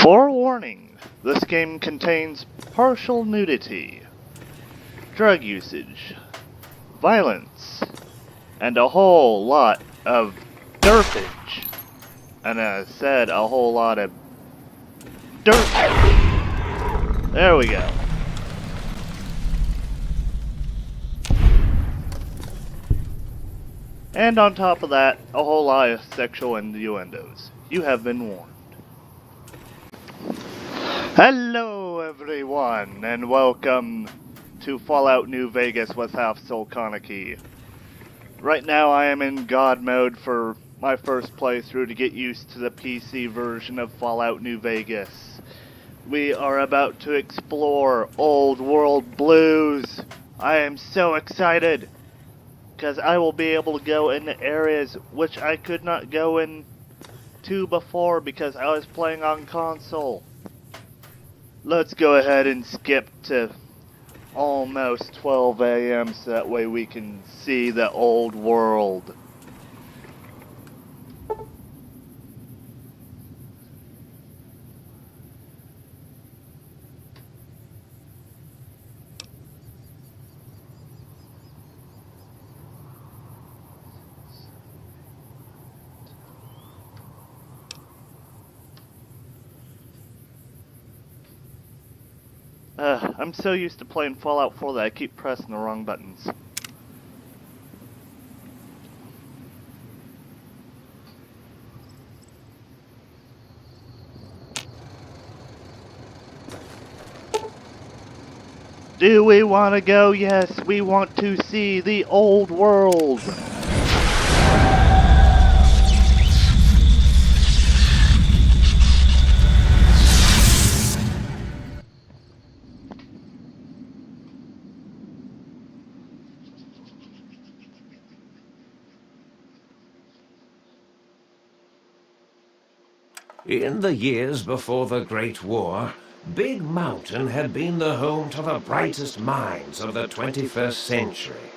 Forewarning, this game contains partial nudity, drug usage, violence, and a whole lot of derpage. And I said a whole lot of derpage. There we go. And on top of that, a whole lot of sexual innuendos. You have been warned. Hello everyone, and welcome to Fallout New Vegas with Half Soul Kaneki. Right now I am in God mode for my first playthrough to get used to the PC version of Fallout New Vegas. We are about to explore Old World Blues. I am so excited, because I will be able to go into areas which I could not go into before because I was playing on console. Let's go ahead and skip to almost 12 a.m. so that way we can see the old world. I'm so used to playing Fallout 4 that I keep pressing the wrong buttons. Do we want to go? Yes, we want to see the old world. In the years before the Great War, Big Mountain had been the home to the brightest minds of the 21st century.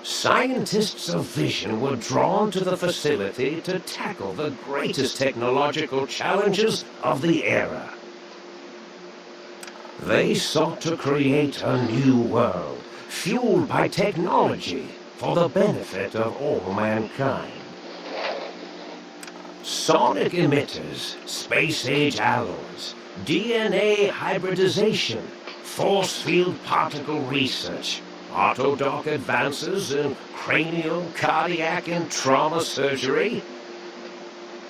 Scientists of vision were drawn to the facility to tackle the greatest technological challenges of the era. They sought to create a new world, fueled by technology for the benefit of all mankind. Sonic emitters, space-age alloys, DNA hybridization, force field particle research, autodoc advances in cranial, cardiac, and trauma surgery.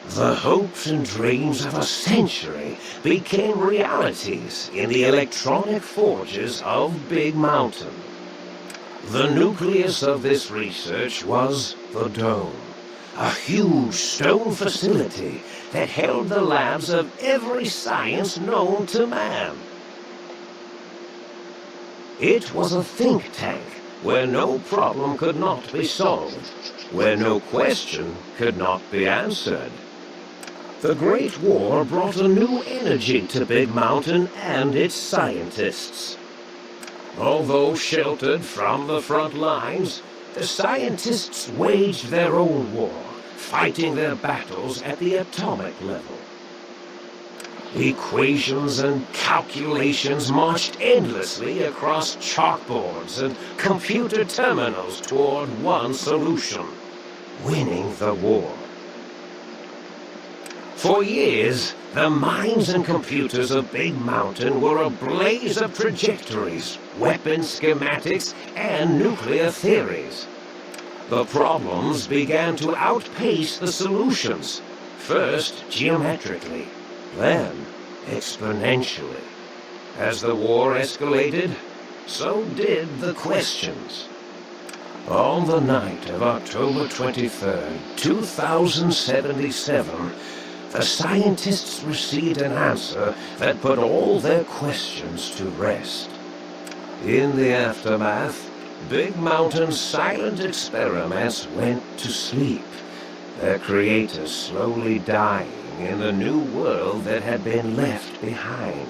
The hopes and dreams of a century became realities in the electronic forges of Big Mountain. The nucleus of this research was the Dome. A huge stone facility that held the labs of every science known to man. It was a think tank where no problem could not be solved, where no question could not be answered. The Great War brought a new energy to Big Mountain and its scientists. Although sheltered from the front lines, the scientists waged their own war, fighting their battles at the atomic level. Equations and calculations marched endlessly across chalkboards and computer terminals toward one solution: winning the war. For years, the minds and computers of Big Mountain were a blaze of trajectories, weapon schematics, and nuclear theories. The problems began to outpace the solutions, first geometrically, then exponentially. As the war escalated, so did the questions. On the night of October 23rd, 2077, the scientists received an answer that put all their questions to rest. In the aftermath, Big Mountain's silent experiments went to sleep, their creators slowly dying in the new world that had been left behind.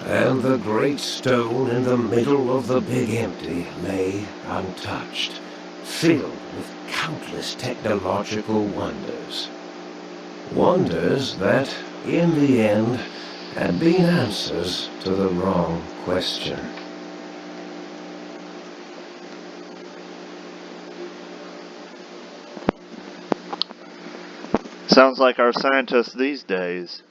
And the great stone in the middle of the Big Empty lay untouched, filled with countless technological wonders. Wonders that, in the end, had been answers to the wrong question. Sounds like our scientists these days.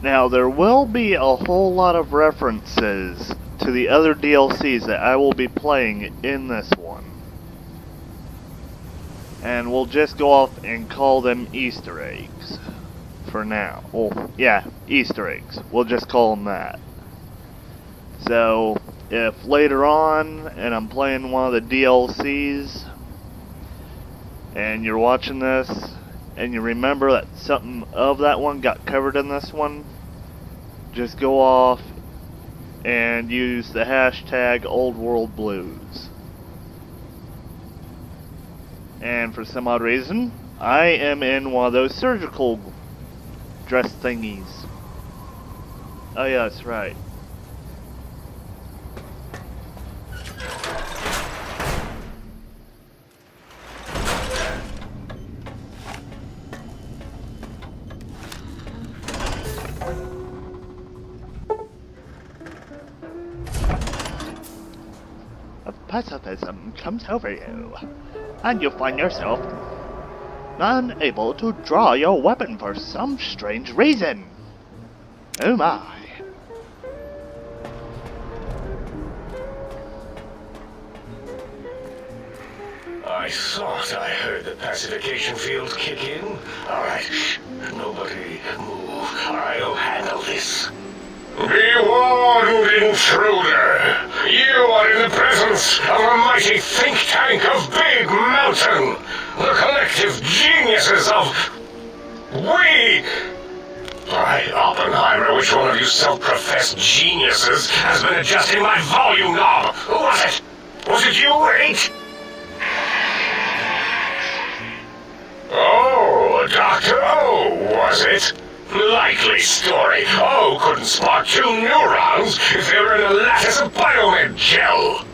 Now, there will be a whole lot of references to the other DLCs that I will be playing in this one. And we'll just go off and call them Easter eggs for now. Well, yeah, Easter eggs. We'll just call them that. So, if later on, and I'm playing one of the DLCs, and you're watching this, and you remember that something of that one got covered in this one, just go off and use the hashtag OldWorldBlues. And for some odd reason, I am in one of those surgical dress thingies. Oh yeah, that's right. Pacifism comes over you, and you find yourself unable to draw your weapon for some strange reason. Oh my. I thought I heard the pacification field kick in. Alright, shh, nobody move. I'll handle this. Be warned, intruder! You are in the presence of a mighty think tank of Big Mountain! The collective geniuses of... we! By Oppenheimer, which one of you self-professed geniuses has been adjusting my volume knob? Who was it? Was it you, 8? Oh, Dr. O, was it? Likely story. Oh, couldn't spark 2 neurons if they were in a lattice of biomed gel.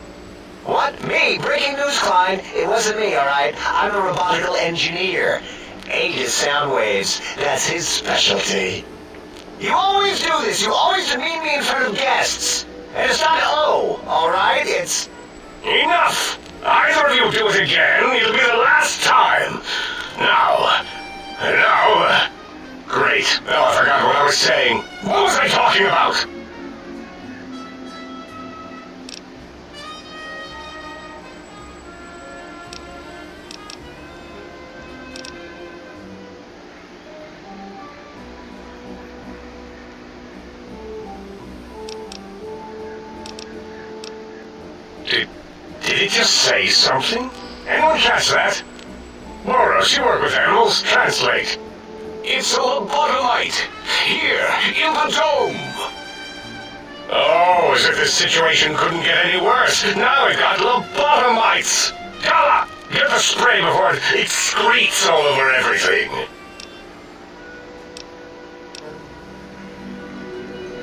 What? Me? Breaking news, Klein. It wasn't me, alright? I'm a robotical engineer. 8 is sound waves. That's his specialty. You always do this. You always demean me in front of guests. And it's not O, alright? It's... Enough! Either of you do it again, it'll be the last time. Now... Great. Now I forgot what I was saying. What was I talking about? Did it just say something? Anyone catch that? Boros, you work with animals. Translate. It's a lobotomite! Here, in the dome! Oh, as if this situation couldn't get any worse. Now we've got lobotomites! Gala, get the spray before it excretes all over everything!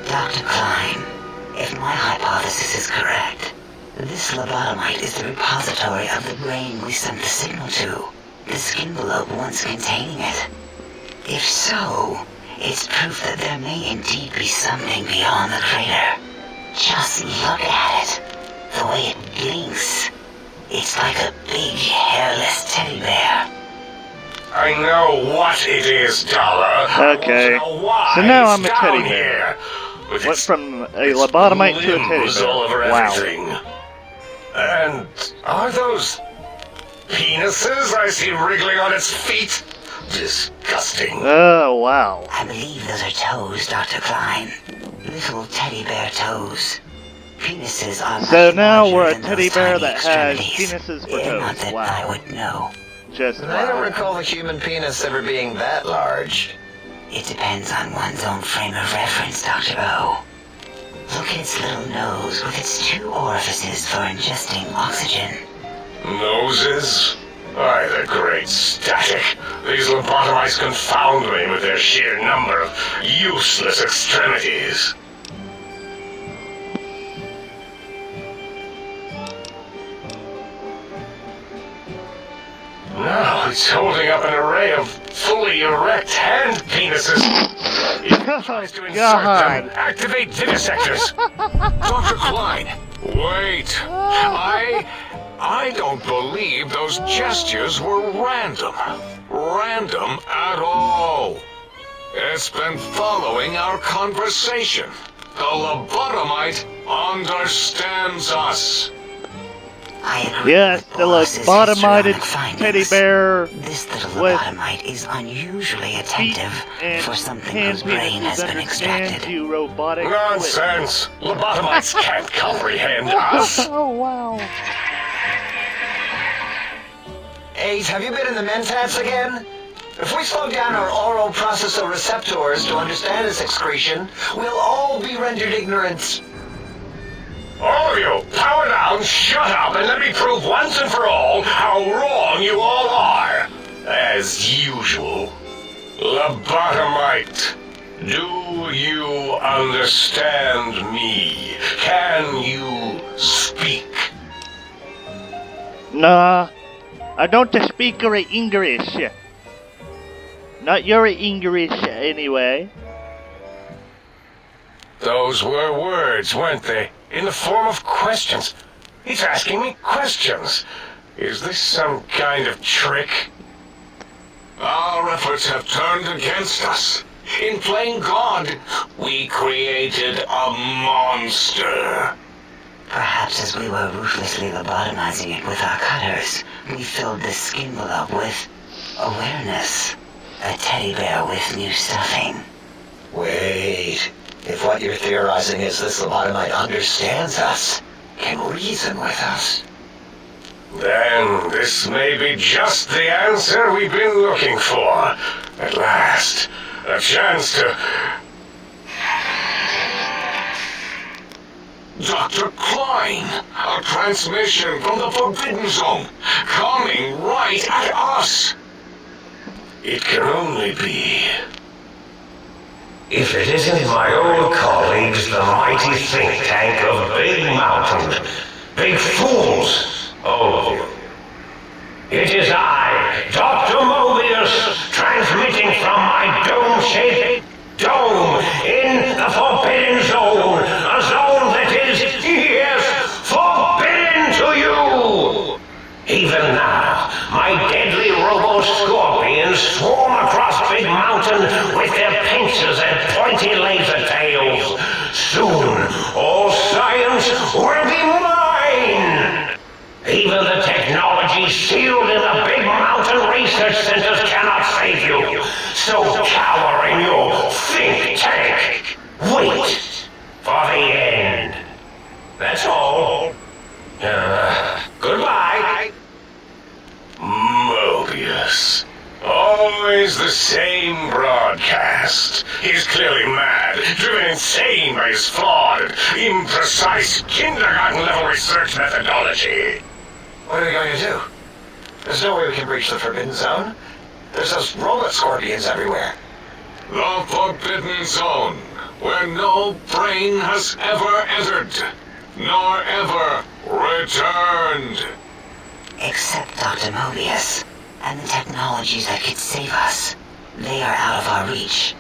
Dr. Klein, if my hypothesis is correct, this lobotomite is the repository of the brain we sent the signal to, the skin envelope once containing it. If so, it's proof that there may indeed be something beyond the crater. Just look at it. The way it blinks. It's like a big, hairless teddy bear. I know what it is, Dollar. Okay. So now I'm a teddy bear. Went from a lobotomite to a teddy bear. All over everything. Wow. And are those penises I see wriggling on its feet? Disgusting. Oh, wow. I believe those are toes, Dr. Klein. Little teddy bear toes. Penises are much So now we're a larger than teddy those bear tiny that has extremities. penises for Not toes. that Wow. I would know. Just I don't wow. recall the human penis ever being that large. It depends on one's own frame of reference, Dr. O. Look at its little nose with its 2 orifices for ingesting oxygen. No noses? Why, the great static. These lobotomites confound me with their sheer number of useless extremities. Now it's holding up an array of fully erect hand penises. It tries to insert them, activate vivisectors. Dr. Klein, wait. I don't believe those gestures were random. Random at all. It's been following our conversation. The lobotomite understands us. I agree Yes, with the Boss's lobotomized histrionic findings. teddy bear This little with lobotomite is unusually feet attentive and for something hand whose brain has penises been understand extracted. you, robotic. Nonsense! Lobotomites can't comprehend us. Oh, wow. Ace, have you been in the mentats again? If we slow down our oral processor receptors to understand this excretion, we'll all be rendered ignorant. All of you, power down, shut up, and let me prove once and for all how wrong you all are. As usual. Lobotomite, do you understand me? Can you speak? Nah, I don't speak English. Not your English, anyway. Those were words, weren't they? In the form of questions. He's asking me questions. Is this some kind of trick? Our efforts have turned against us. In playing God, we created a monster. Perhaps as we were ruthlessly lobotomizing it with our cutters, we filled the skin envelope with awareness. A teddy bear with new stuffing. Wait, if what you're theorizing is this lobotomite understands us, can reason with us, Then this may be just the answer we've been looking for. At last, a chance to... Dr. Klein, a transmission from the Forbidden Zone, coming right at us. It can only be... If it isn't my old colleagues, the mighty think tank of Big Mountain. Big fools, all of you. It is I, Dr. Mobius, transmitting from my dome-shaped dome in the Forbidden Zone. A zone that is, yes, forbidden to you. Even now, my deadly robo-scorpions swarm across Big Mountain with their pincers and pointy laser tails. Soon, all science will be mine. Even the technology sealed in the Big Mountain research centers cannot save you. So cower in your think tank. Wait for the end. That's all. Goodbye. Mobius. Always the same broadcast. He's clearly mad, driven insane by his flawed and imprecise kindergarten-level research methodology. what are we going to do? There's no way we can breach the Forbidden Zone. There's those robot scorpions everywhere. The Forbidden Zone, where no brain has ever entered, nor ever returned. Except Dr. Mobius and the technologies that could save us. They are out of our reach.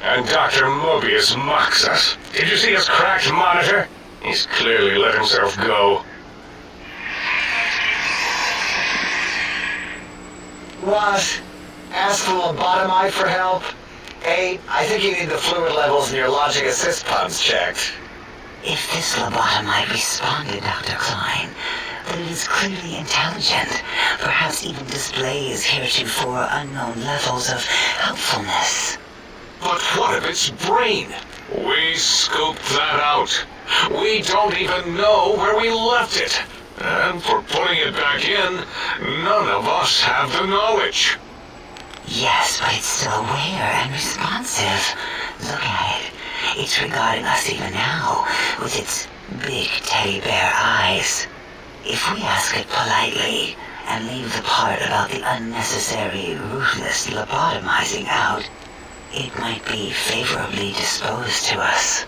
And Dr. Mobius mocks us. Did you see his cracked monitor? He's clearly let himself go. What? Ask the lobotomite for help? Hey, I think you need the fluid levels in your logic assist pumps checked. If this lobotomite responded, Dr. Klein, then it is clearly intelligent, perhaps even displays heretofore unknown levels of helpfulness. But what of its brain? We scooped that out. We don't even know where we left it. And for putting it back in, none of us have the knowledge. Yes, but it's still aware and responsive. Look at it. It's regarding us even now, with its big teddy bear eyes. If we ask it politely and and leave the part about the unnecessary, ruthless lobotomizing out, it might be favorably disposed to us.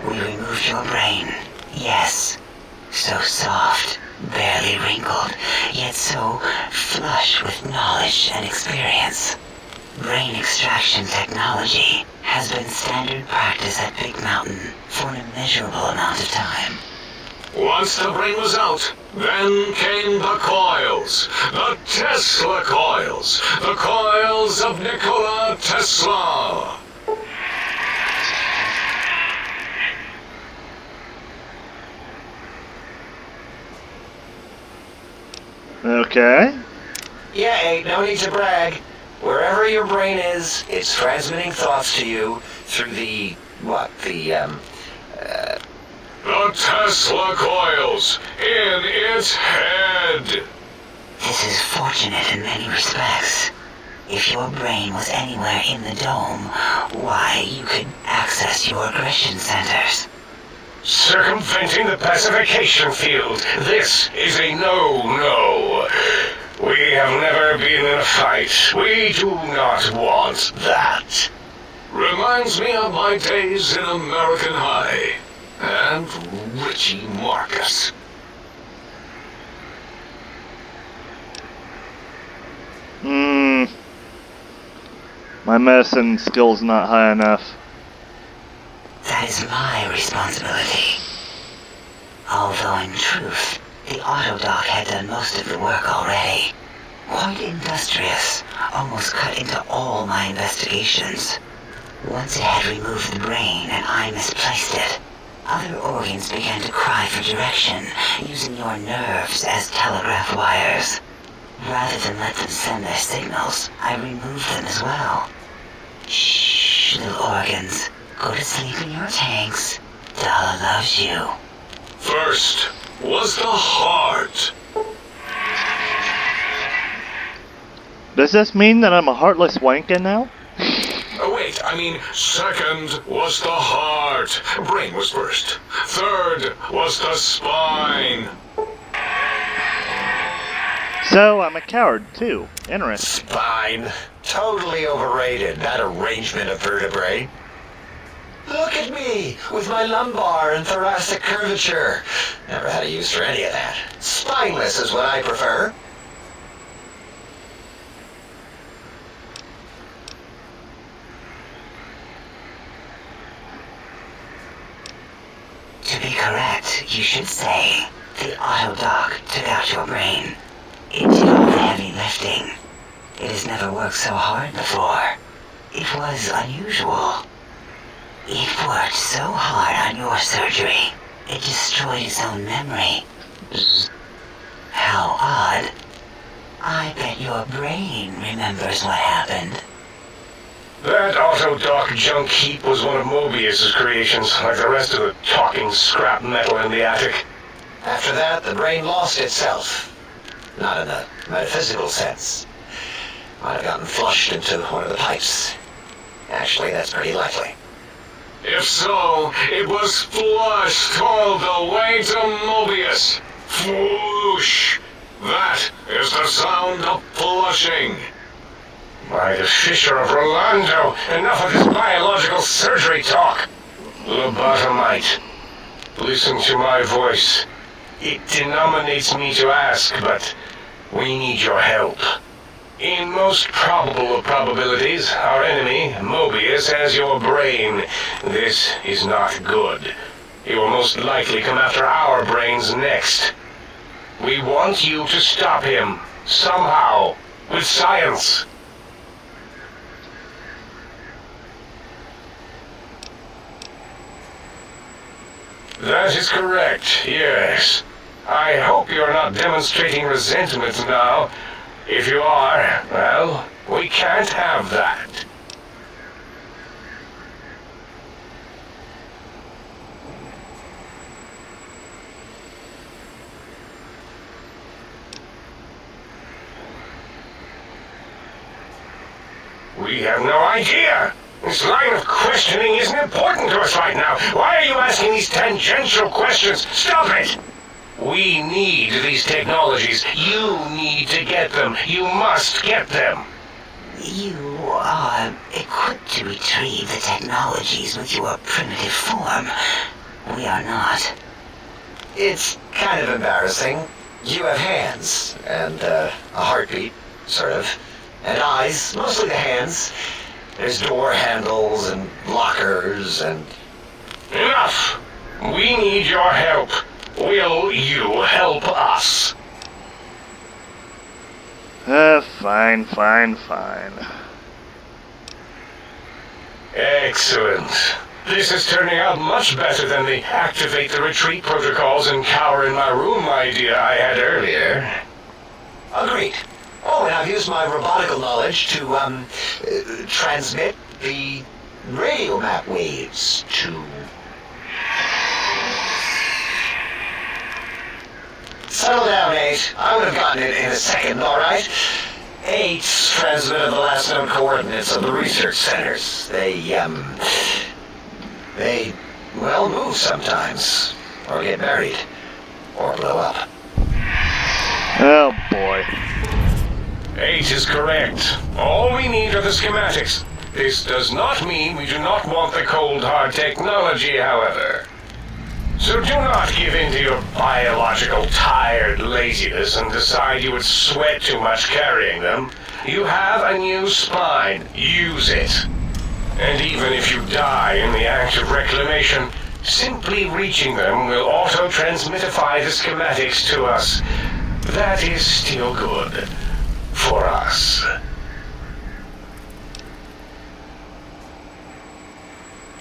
We removed your brain, yes. So soft, barely wrinkled, yet so flush with knowledge and experience. Brain extraction technology has been standard practice at Big Mountain for an immeasurable amount of time. Once the brain was out, then came the coils. The Tesla coils. The coils of Nikola Tesla. Okay. Yeah, ain't no need to brag. Wherever your brain is, it's transmitting thoughts to you through the Tesla coils in its head. This is fortunate in many respects. If your brain was anywhere in the dome, why, you could access your aggression centers. Circumventing the pacification field. This is a no-no. We have never been in a fight. We do not want that. Reminds me of my days in American High. And Richie Marcus. My medicine skill's not high enough. That is my responsibility. Although in truth, the autodoc had done most of the work already. Quite industrious, almost cut into all my investigations. Once it had removed the brain and I misplaced it, other organs began to cry for direction, using your nerves as telegraph wires. Rather than let them send their signals, I removed them as well. Shh, little organs. Go to sleep in your tanks. Dala loves you. First was the heart. Does this mean that I'm a heartless wanker now? Wait, I mean, second was the heart. Brain was first. Third was the spine. So, I'm a coward, too. Interesting. spine. Totally overrated, that arrangement of vertebrae. Look at me, with my lumbar and thoracic curvature. Never had a use for any of that. Spineless is what I prefer. To be correct, you should say, the autodoc took out your brain. It did all the heavy lifting. It has never worked so hard before. It was unusual. It worked so hard on your surgery, it destroyed its own memory. How odd. I bet your brain remembers what happened. That autodoc junk heap was one of Mobius's creations, like the rest of the talking scrap metal in the attic. After that, the brain lost itself. Not in the metaphysical sense. Might have gotten flushed into one of the pipes. Actually, that's pretty likely. If so, it was flushed all the way to Mobius. Floosh! That is the sound of flushing. By the Fisher of Rolando, enough of this biological surgery talk. Lobotomite, listen to my voice. It denominates me to ask, but we need your help. In most probable of probabilities, our enemy, Mobius, has your brain. This is not good. He will most likely come after our brains next. We want you to stop him, somehow, with science. That is correct, yes. I hope you're not demonstrating resentment now. If you are, well, we can't have that. We have no idea. This line of questioning isn't important to us right now. Why are you asking these tangential questions? Stop it! We need these technologies. You need to get them. You must get them. You are equipped to retrieve the technologies with your primitive form. We are not. It's kind of embarrassing. You have hands, and a heartbeat, sort of, and eyes, mostly the hands. There's door handles and lockers and... Enough! We need your help. Will you help us? Fine. Excellent. This is turning out much better than the activate the retreat protocols and cower in my room idea I had earlier. Agreed. Oh, and I've used my robotical knowledge to, transmit the radio map waves to... Settle down, 8. I would have gotten it in a second, all right? 8's transmitted the last known coordinates of the research centers. They, well, move sometimes. Or get buried. Or blow up. Oh boy. 8 is correct. All we need are the schematics. This does not mean we do not want the cold hard technology, however. So do not give in to your biological tired laziness and decide you would sweat too much carrying them. You have a new spine. Use it. And even if you die in the act of reclamation, simply reaching them will auto-transmitify the schematics to us. That is still good. For us.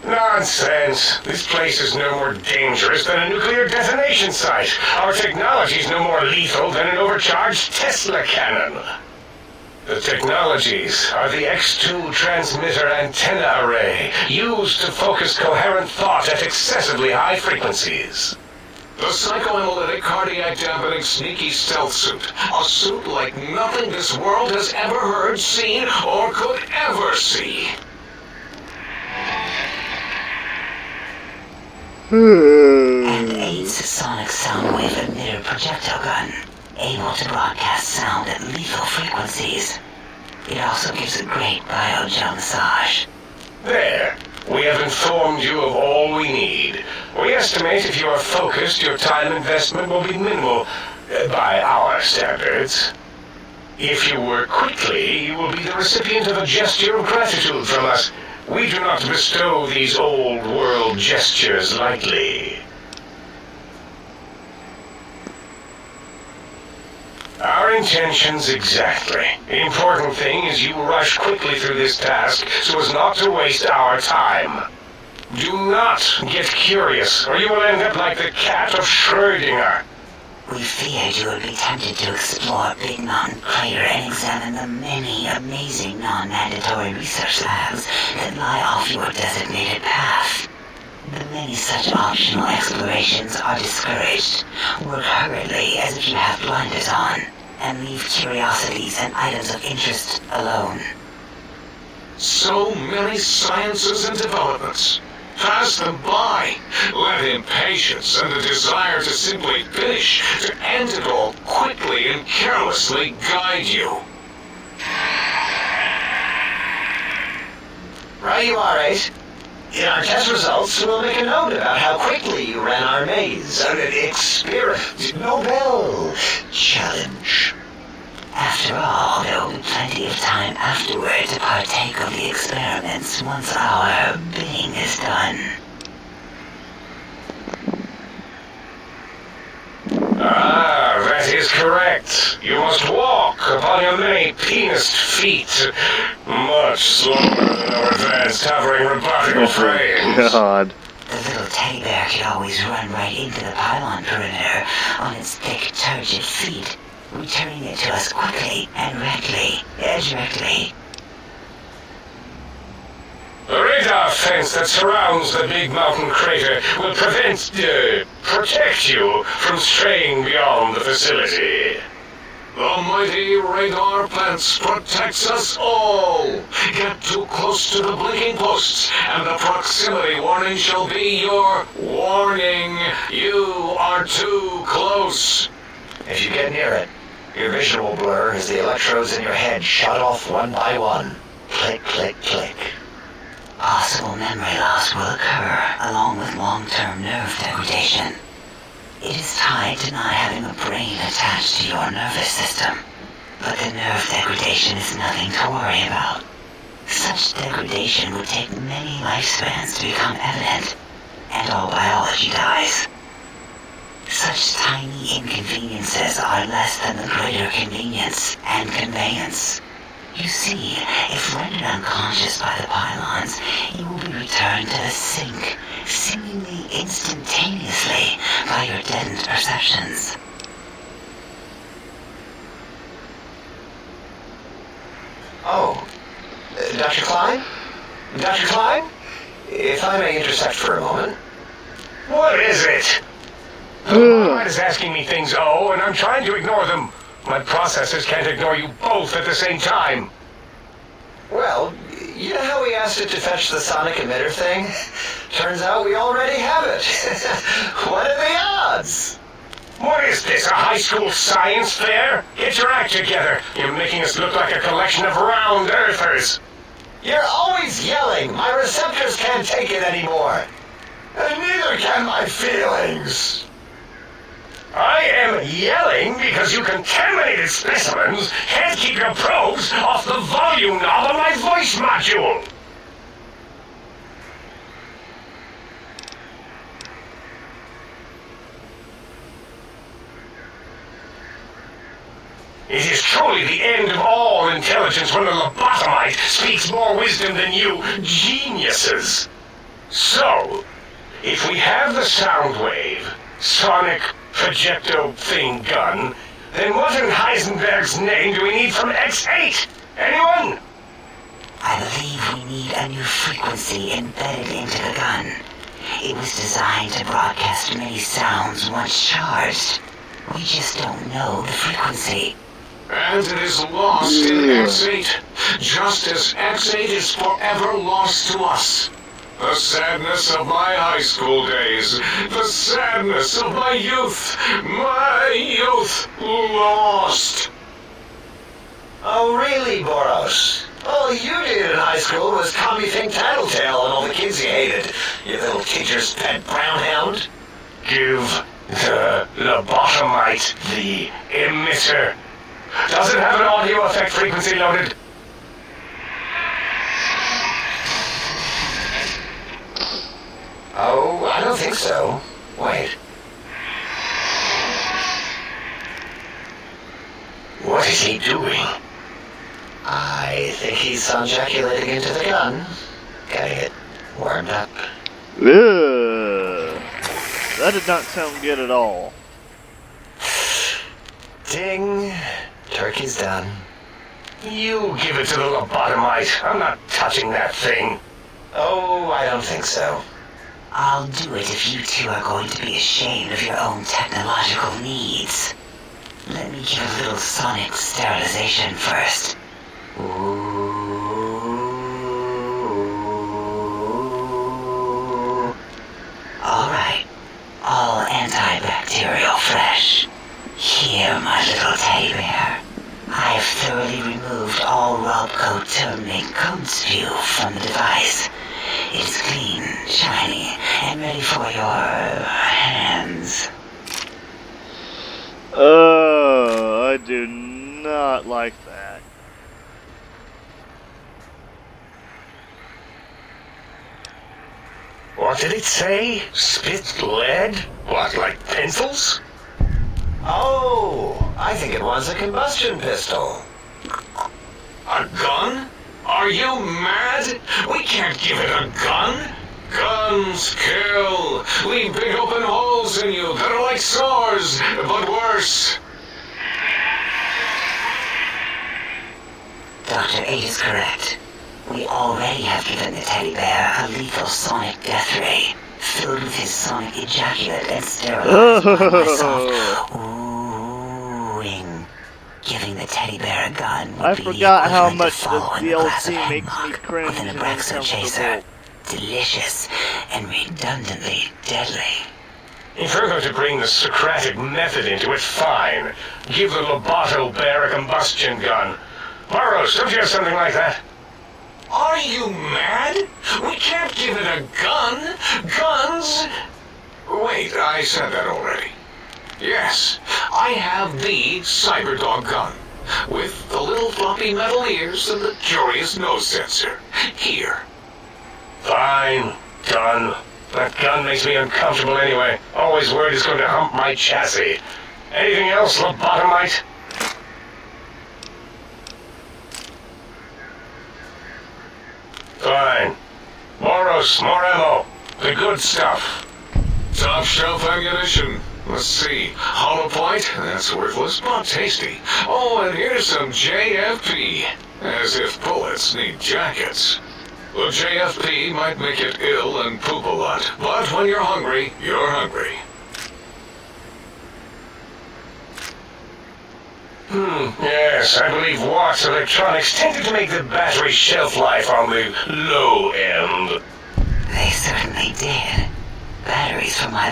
Nonsense. This place is no more dangerous than a nuclear detonation site. Our technology is no more lethal than an overcharged Tesla cannon. The technologies are the X2 transmitter antenna array, used to focus coherent thought at excessively high frequencies. The psychoanalytic, cardiac dampening, sneaky stealth suit. A suit like nothing this world has ever heard, seen, or could ever see. And 8's sonic sound wave emitter projectile gun, able to broadcast sound at lethal frequencies. It also gives a great biogel massage. There. We have informed you of all we need. We estimate if you are focused, your time investment will be minimal, by our standards. If you work quickly, you will be the recipient of a gesture of gratitude from us. We do not bestow these old-world gestures lightly. Our intentions exactly. The important thing is you rush quickly through this task so as not to waste our time. Do not get curious, or you will end up like the cat of Schrödinger. We feared you would be tempted to explore Big Mountain Crater and examine the many amazing non-mandatory research labs that lie off your designated path. The many such optional explorations are discouraged. Work hurriedly as if you have blinders on, and leave curiosities and items of interest alone. So many sciences and developments. Pass them by. Let impatience and the desire to simply finish, to end it all quickly and carelessly guide you. Right you are, 8. In our test results, we'll make a note about how quickly you ran our maze. Nobel Challenge. After all, there will be plenty of time afterward to partake of the experiments once our bidding is done. Ah, that is correct. You must walk upon your many penised feet. Much slower than our advanced hovering robotical frames. God. The little teddy bear could always run right into the pylon perimeter on its thick, turgid feet, returning it to us quickly and directly. The radar fence that surrounds the Big Mountain Crater will protect you from straying beyond the facility. The mighty radar plants protects us all. Get too close to the blinking posts, and the proximity warning shall be your warning. You are too close. If you get near it, your vision will blur as the electrodes in your head shut off one by one. Click, click, click. Possible memory loss will occur, along with long-term nerve degradation. It is tied to not having a brain attached to your nervous system. But the nerve degradation is nothing to worry about. Such degradation would take many lifespans to become evident, and all biology dies. Such tiny inconveniences are less than the greater convenience and conveyance. You see, if rendered unconscious by the pylons, you will be returned to the sink, seemingly instantaneously by your deadened perceptions. Oh, Dr. Klein? Dr. Klein? If I may intersect for a moment. What is it? My mind is asking me things, and I'm trying to ignore them. My processors can't ignore you both at the same time. Well, you know how we asked it to fetch the sonic emitter thing? Turns out we already have it. What are the odds? What is this, a high school science fair? Get your act together. You're making us look like a collection of round earthers. You're always yelling. My receptors can't take it anymore. And neither can my feelings. I am yelling because you contaminated specimens can't keep your probes off the volume knob on my voice module. It is truly the end of all intelligence when the lobotomite speaks more wisdom than you geniuses. So, if we have the sound wave, sonic projecto thing gun, then what in Heisenberg's name do we need from X8? Anyone? I believe we need a new frequency embedded into the gun. It was designed to broadcast many sounds once charged. We just don't know the frequency. And it is lost in X8, just as X8 is forever lost to us. The sadness of my high school days, the sadness of my youth lost. Oh, really, Boros? All you did in high school was call me Think Tattletale and all the kids you hated, you little teacher's pet brown hound. Give the lobotomite the emitter. Does it have an audio effect frequency loaded? Oh, I don't think so. Wait. What is he doing? I think he's sunjaculating into the gun. Getting it warmed up. Ugh. That did not sound good at all. Ding. Turkey's done. You give it to the lobotomite. I'm not touching that thing. Oh, I don't think so. I'll do it if you two are going to be ashamed of your own technological needs. Let me give a little sonic sterilization first. Ooh. All right. All antibacterial fresh. Here, my little teddy bear. I've thoroughly removed all Robco terminate code spew from the device. It's clean, shiny, and ready for your hands. I do not like that. What did it say? Spit lead? What, like pencils? Oh, I think it was a combustion pistol. A gun? Are you mad? We can't give it a gun. Guns kill. Leave big open holes in you that are like sores, but worse. Dr. 8 is correct. We already have given the teddy bear a lethal sonic death ray, filled with his sonic ejaculate and sterilized by my soft oohing. Giving the teddy bear a gun would I be forgot the how equivalent much of this following the glass of DLC makes me hemlock cringe with an and Abraxo chaser. uncomfortable. Delicious and redundantly deadly. If you're going to bring the Socratic method into it, fine. Give the Lobato bear a combustion gun. Burroughs, don't you have something like that? Are you mad? We can't give it a gun. Guns? Wait, I said that already. Yes, I have the Cyberdog gun. With the little floppy metal ears and the curious nose sensor. Here. Fine. Done. That gun makes me uncomfortable anyway. Always worried it's going to hump my chassis. Anything else, lobotomite? Fine. Boros, more ammo. The good stuff. Top shelf ammunition. Let's see. Hollow point? That's worthless, but tasty. Oh, and here's some JFP. As if bullets need jackets. The JFP might make it ill and poop a lot, but when you're hungry, you're hungry. Yes, I believe Watts Electronics tended to make the battery shelf life on the low end. They certainly did. Batteries from my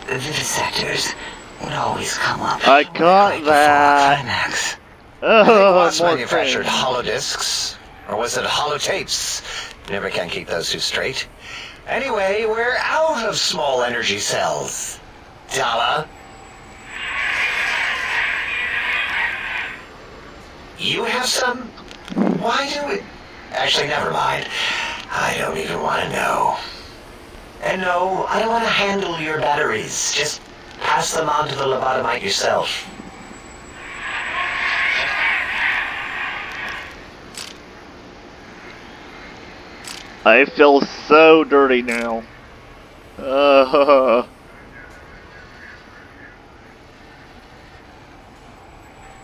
vivisectors would always come up. I got right before that. climax. Oh, Watts more manufactured cringe. holodiscs, or was it holotapes? Never can keep those two straight. Anyway, we're out of small energy cells. Dalla. You have some? Why do it? Actually, never mind. I don't even want to know. And no, I don't want to handle your batteries. Just pass them on to the lobotomite yourself. I feel so dirty now.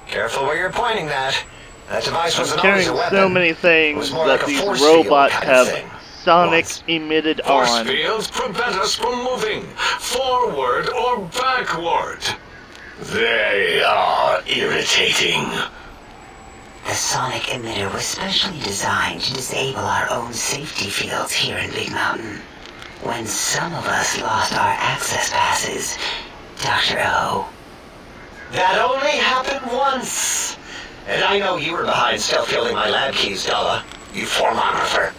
Careful where you're pointing that. That device wasn't Carrying always a weapon. so many It things was more that like a these force field robots kind of have thing. sonic Once. emitted Force on. fields prevent us from moving forward or backward. They are irritating. The sonic emitter was specially designed to disable our own safety fields here in Big Mountain. When some of us lost our access passes, Dr. O. That only happened once. And I know you were behind stealth killing my lab keys, Dalla. You formographer.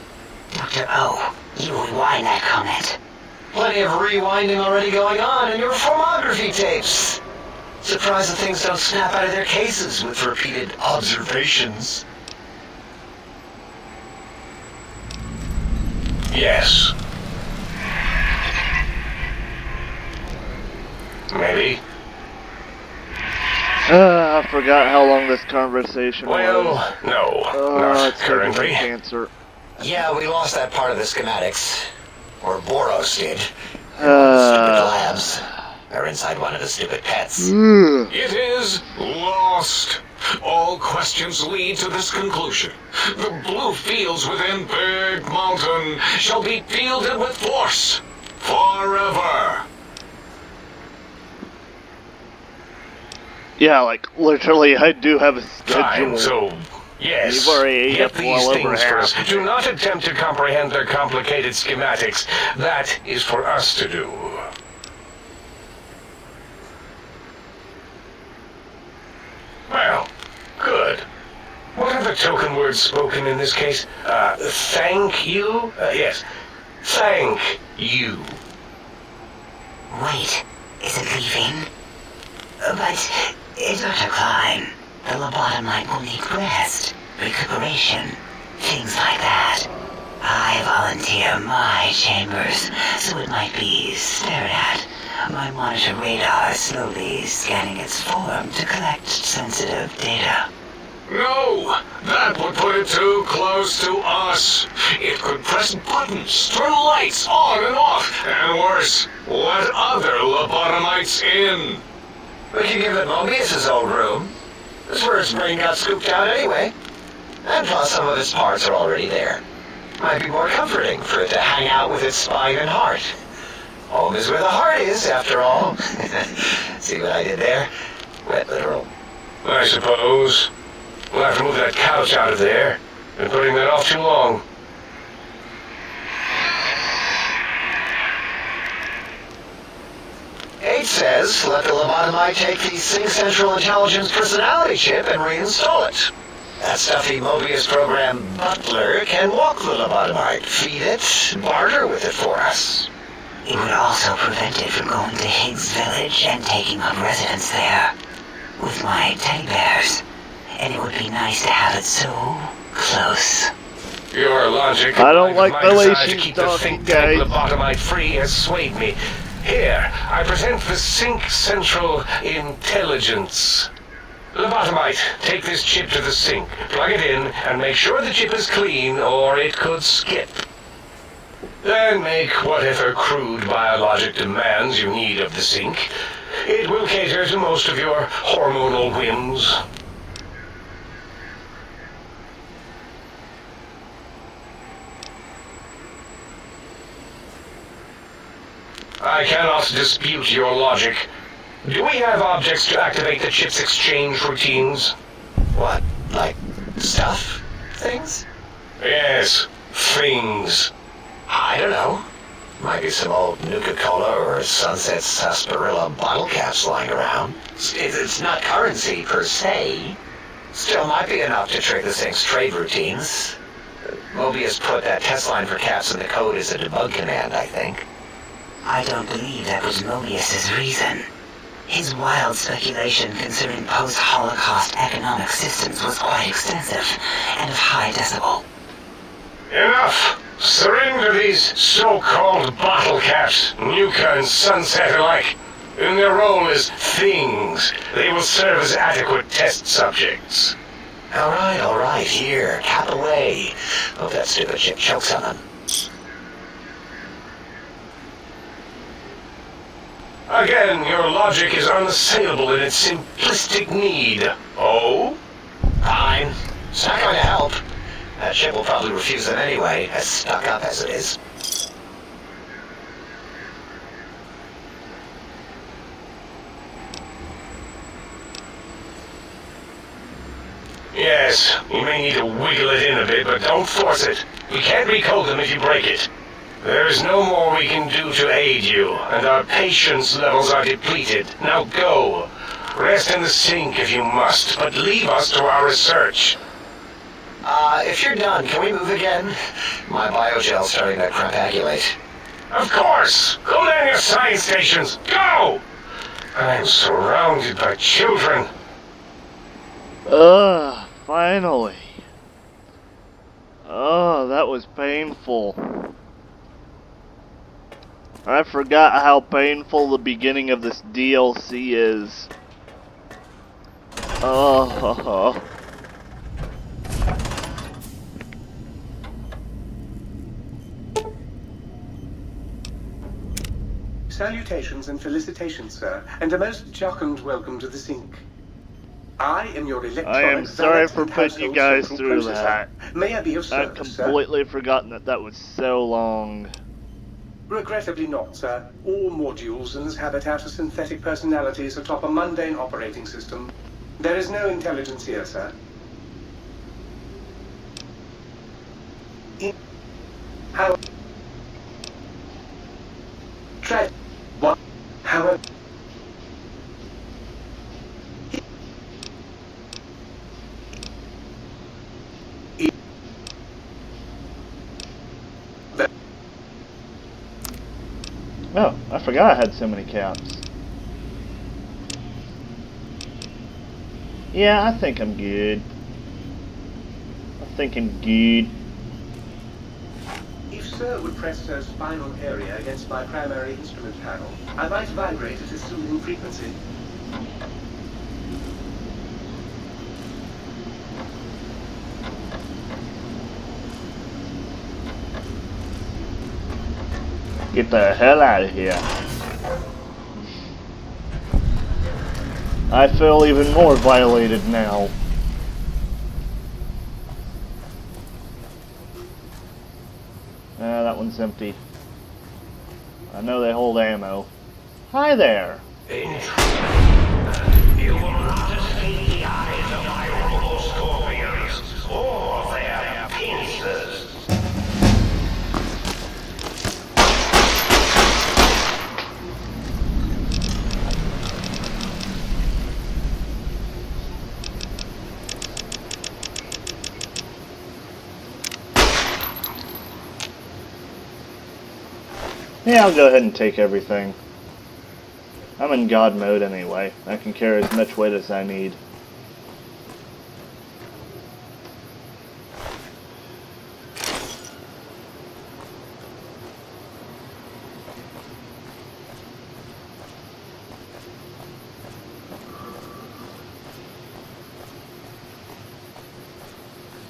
Dr. O, you rewind that comment. Plenty of rewinding already going on in your formography tapes. Surprised that things don't snap out of their cases with repeated observations. Yes. Maybe. I forgot how long this conversation was. Well, no. Not It's giving me currently. cancer. Yeah, we lost that part of the schematics. Or Boros did. Stupid Uh, labs. They're inside one of the stupid pets. It is lost. All questions lead to this conclusion. The blue fields within Big Mountain shall be fielded with force. Forever. yeah, like, literally, I do have a Fine, schedule. so, yes. You've already ate Get up these well over things half. first. Do not attempt to comprehend their complicated schematics. That is for us to do. Well, good. What are the token words spoken in this case? Thank you? Yes. Thank you. Wait, is it leaving? But, Dr. Klein, the lobotomite will need rest, recuperation, things like that. I volunteer my chambers, so it might be stared at. My monitor radar slowly scanning its form to collect sensitive data. No, that would put it too close to us. It could press buttons, turn lights on and off, and worse, let other lobotomites in. We could give it Mobius's old room. This is where his brain got scooped out anyway. And plus some of its parts are already there. Might be more comforting for it to hang out with its spine and heart. Home is where the heart is, after all. See what I did there? Wet literal. I I suppose. We'll have to move that couch out of there. Been putting that off too long. H says let the lobotomite take the Sync Central Intelligence personality chip and reinstall it. That stuffy Mobius program butler can walk the lobotomite, feed it, barter with it for us. It would also prevent it from going to Higgs Village and taking up residence there with my teddy bears. And it would be nice to have it so close. Your logic, I don't like the way desire to she's keep the talking, think tank guys. lobotomite free has swayed me. Here, I present the Sync Central Intelligence. Lobotomite, take this chip to the sink, plug it in, and make sure the chip is clean, or it could skip. Then make whatever crude biologic demands you need of the sink. It will cater to most of your hormonal whims. I cannot dispute your logic. Do we have objects to activate the chip's exchange routines? What, like stuff? Things? Yes, things. I don't know. Might be some old Nuka-Cola or Sunset Sarsaparilla bottle caps lying around. It's not currency per se. Still might be enough to trigger the Sync's trade routines. Mobius put that test line for caps in the code as a debug command, I think. I don't believe that was Mobius's reason. His wild speculation concerning post-Holocaust economic systems was quite extensive and of high decibel. Enough! Surrender these so-called bottle caps, Nuka and Sunset alike. In their role as things, they will serve as adequate test subjects. All right, here, cap away. Hope that stupid chip chokes on them. Again, your logic is unassailable in its simplistic need. Oh? Fine. It's not going to help. That chip will probably refuse it anyway, as stuck up as it is. Yes, you may need to wiggle it in a bit, but don't force it. We can't recode them if you break it. There is no more we can do to aid you, and our patience levels are depleted. Now go. Rest in the sink if you must, but leave us to our research. If you're done, can we move again? My biogel's starting to crapagulate. Of course! Go down your science stations! Go! I'm surrounded by children. Finally. Oh, that was painful. I forgot how painful the beginning of this DLC is. Oh. Salutations and felicitations, sir, and a most jocund welcome to the Sync. I am your electronic I am sorry valet for and putting you household guys central through processor. that. May I be of I've service, sir? completely forgotten that was so long. Regrettably not, sir. All modules inhabit outer synthetic personalities atop a mundane operating system. There is no intelligence here, sir. How? Try. What? However. Oh, I forgot I had so many caps. Yeah, I think I'm good. I think I'm good. If sir would press sir's spinal area against my primary instrument panel, I might vibrate at a soothing frequency. Get the hell out of here. I feel even more violated now. Ah, that one's empty. I know they hold ammo. Hi there. You will not escape the eye Yeah, I'll go ahead and take everything. I'm in God mode anyway. I can carry as much weight as I need.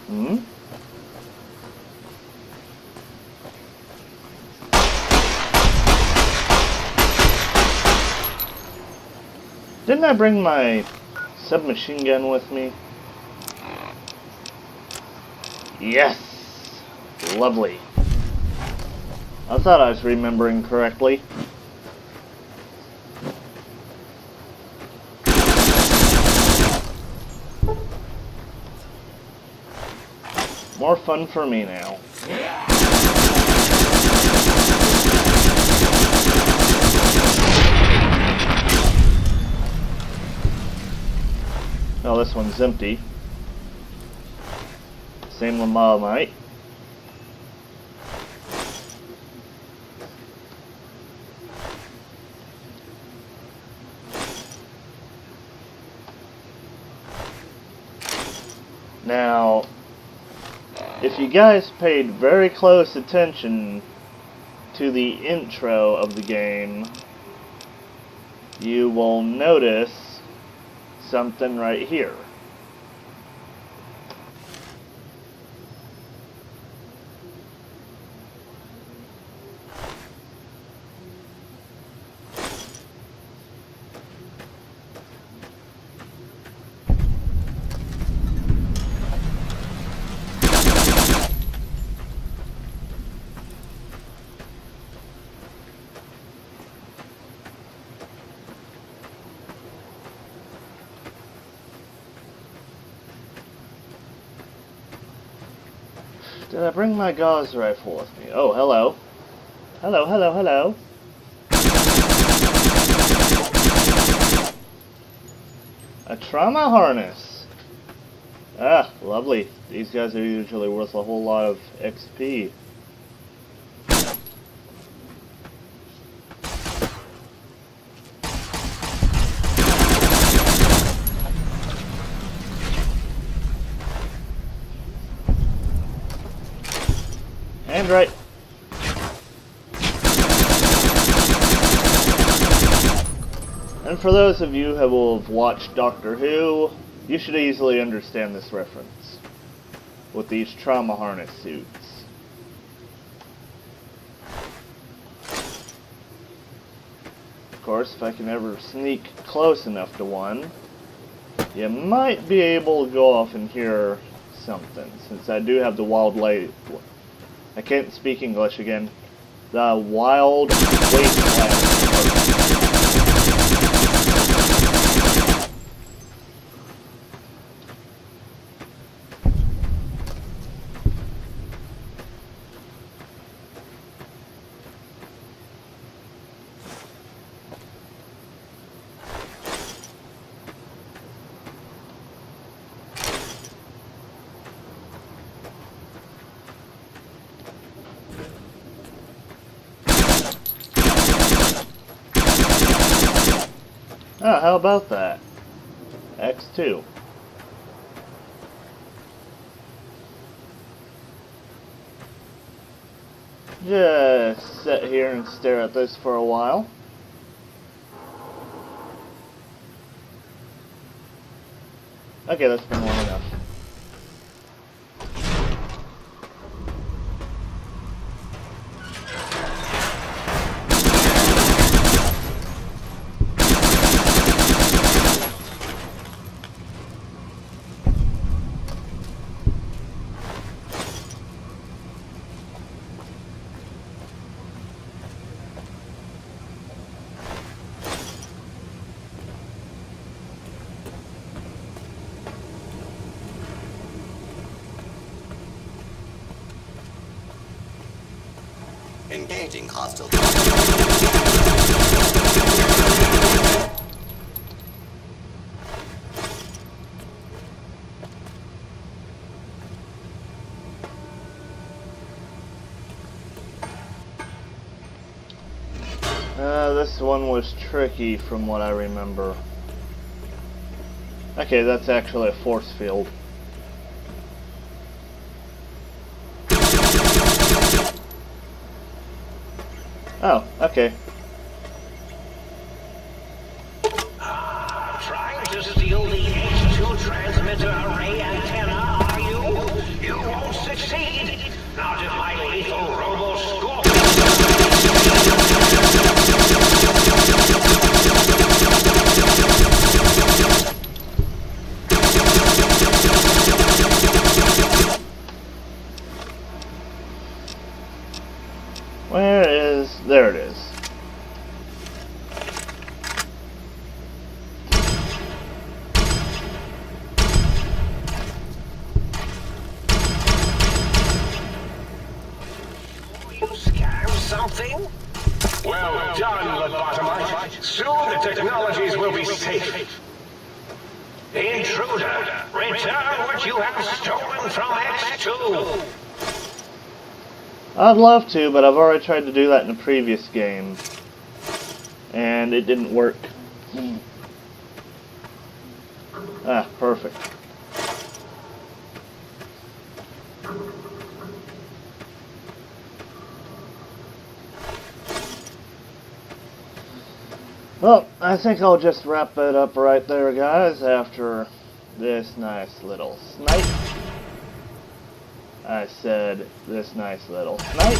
Hmm? Didn't I bring my submachine gun with me? Yes! Lovely. I thought I was remembering correctly. More fun for me now. Oh, this one's empty. Same Lamamite. Now, if you guys paid very close attention to the intro of the game, you will notice something right here. Did I bring my Gauss rifle with me? Oh, hello. Hello, hello, hello. A trauma harness. Ah, lovely. These guys are usually worth a whole lot of XP. And right. And for those of you who will have watched Doctor Who, you should easily understand this reference with these trauma harness suits. Of course, if I can ever sneak close enough to one, you might be able to go off and hear something, since I do have the wild light. I can't speak English again. The wild wasteland. Oh, how about that? X2. Just sit here and stare at this for a while. Okay, that's been long enough. Engaging hostile. This one was tricky from what I remember. Okay, that's actually a force field. Oh, okay. Trying to steal the H2 transmitter array antenna, are you? You won't succeed. Not if my lethal robo-scorpion. Where is... there it is. You scam something? Well done, Lobotomite. Soon the technologies will be safe. Intruder, return what you have stolen from X2. I'd love to, but I've already tried to do that in a previous game. And it didn't work. Ah, perfect. Well, I think I'll just wrap it up right there, guys, after this nice little snipe. I said this nice little snipe.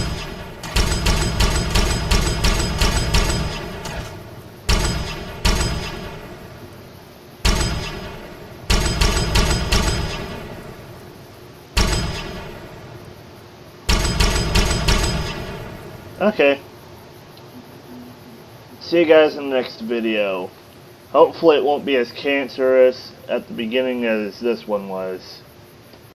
Okay. See you guys in the next video. Hopefully it won't be as cancerous at the beginning as this one was.